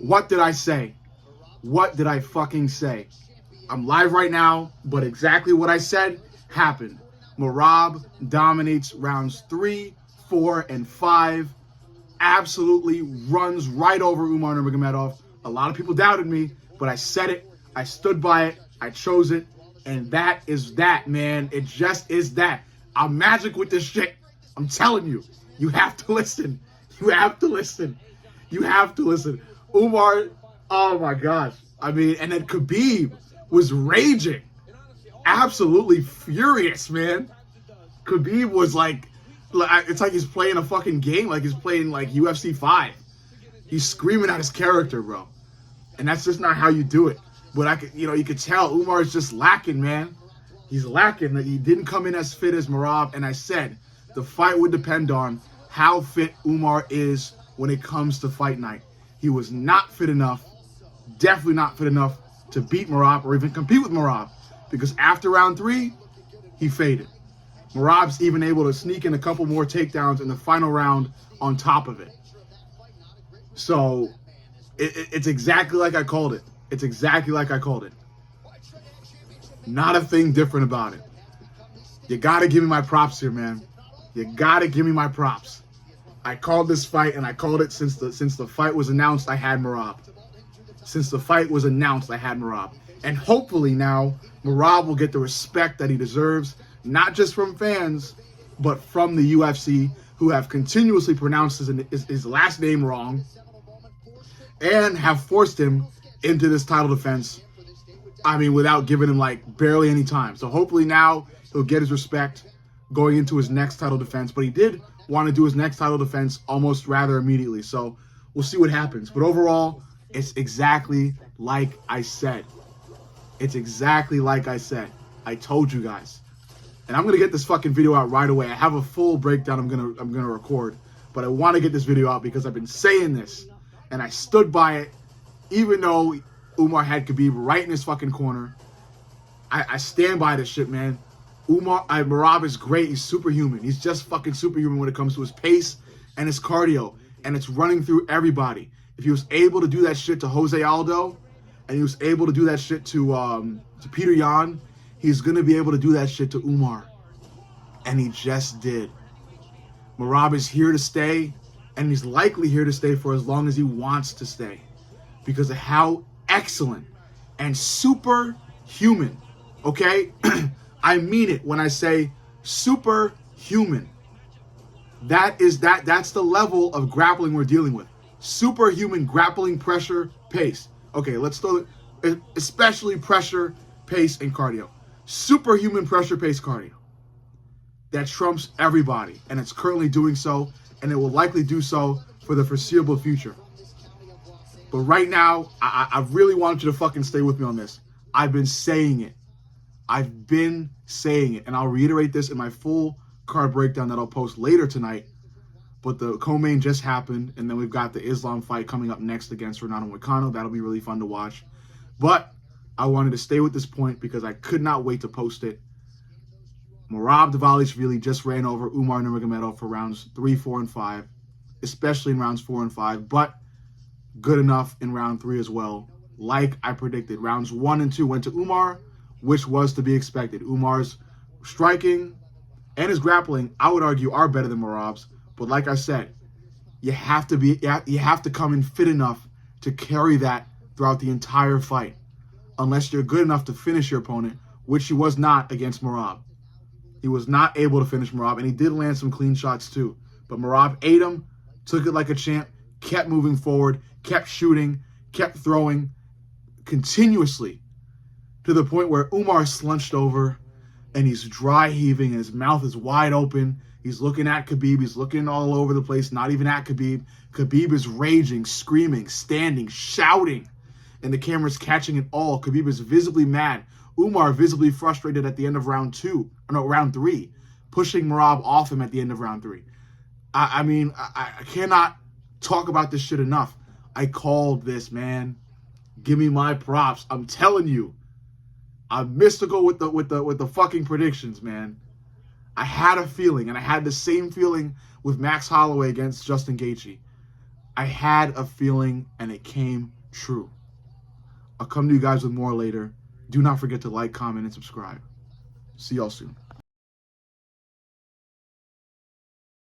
What did I say? What did I fucking say? I'm live right now, but exactly what I said happened. Merab dominates rounds 3, 4, and 5. Absolutely runs right over Umar Nurmagomedov. A lot of people doubted me, but I said it. I stood by it. I chose it. And that is that, man. It just is that. I'm magic with this shit. I'm telling you. You have to listen. You have to listen. You have to listen. Umar, oh my gosh. I mean, and then Khabib was raging. Absolutely furious, man. Khabib was like, it's like he's playing a fucking game, like he's playing like UFC 5. He's screaming at his character, bro. And that's just not how you do it. But you could tell Umar is just lacking, man. He's lacking. He didn't come in as fit as Merab. And I said the fight would depend on how fit Umar is when it comes to fight night. He was not fit enough, definitely not fit enough to beat Merab or even compete with Merab. Because after round 3, he faded. Merab's even able to sneak in a couple more takedowns in the final round on top of it. So it's exactly like I called it. It's exactly like I called it. Not a thing different about it. You got to give me my props here, man. You got to give me my props. I called this fight, and I called it since the fight was announced. I had Merab. Since the fight was announced, I had Merab. And hopefully now Merab will get the respect that he deserves, not just from fans, but from the UFC, who have continuously pronounced his last name wrong and have forced him into this title defense, I mean, without giving him like barely any time. So hopefully now he'll get his respect going into his next title defense. But he did want to do his next title defense almost rather immediately. So we'll see what happens. But overall, it's exactly like I said. It's exactly like I said. I told you guys. And I'm gonna get this fucking video out right away. I have a full breakdown I'm gonna record, but I want to get this video out because I've been saying this, and I stood by it, even though Umar had Khabib right in his fucking corner. I stand by this shit, man. Merab is great. He's superhuman. He's just fucking superhuman when it comes to his pace and his cardio, and it's running through everybody. If he was able to do that shit to Jose Aldo, and he was able to do that shit to Peter Yan, he's going to be able to do that shit to Umar. And he just did. Merab is here to stay, and he's likely here to stay for as long as he wants to stay, because of how excellent and superhuman, okay? I mean it when I say superhuman. That's the level of grappling we're dealing with. Superhuman grappling, pressure, pace. Okay, let's throw it, especially pressure, pace, and cardio. Superhuman pressure, pace, cardio. That trumps everybody, and it's currently doing so, and it will likely do so for the foreseeable future. But right now, I really want you to fucking stay with me on this. I've been saying it. I've been saying it, and I'll reiterate this in my full card breakdown that I'll post later tonight. But the co-main just happened, and then we've got the Islam fight coming up next against Renato Moicano. That'll be really fun to watch. But I wanted to stay with this point because I could not wait to post it. Merab Dvalishvili just ran over Umar Nurmagomedov for rounds 3, 4, and 5, especially in rounds 4 and 5, but good enough in round 3 as well. Like I predicted, rounds 1 and 2 went to Umar, which was to be expected. Umar's striking and his grappling, I would argue, are better than Merab's. But like I said, you have to come in fit enough to carry that throughout the entire fight, unless you're good enough to finish your opponent, which he was not against Merab. He was not able to finish Merab, and he did land some clean shots too. But Merab ate him, took it like a champ, kept moving forward, kept shooting, kept throwing continuously, to the point where Umar slunched over and he's dry heaving and his mouth is wide open. He's looking at Khabib. He's looking all over the place, not even at Khabib. Khabib is raging, screaming, standing, shouting, and the camera's catching it all. Khabib is visibly mad. Umar visibly frustrated at the end of round 3, pushing Merab off him at the end of round 3. I mean, I cannot talk about this shit enough. I called this, man. Give me my props. I'm telling you, I'm mystical with the fucking predictions, man. I had a feeling, and I had the same feeling with Max Holloway against Justin Gaethje. I had a feeling and it came true. I'll come to you guys with more later. Do not forget to like, comment, and subscribe. See y'all soon.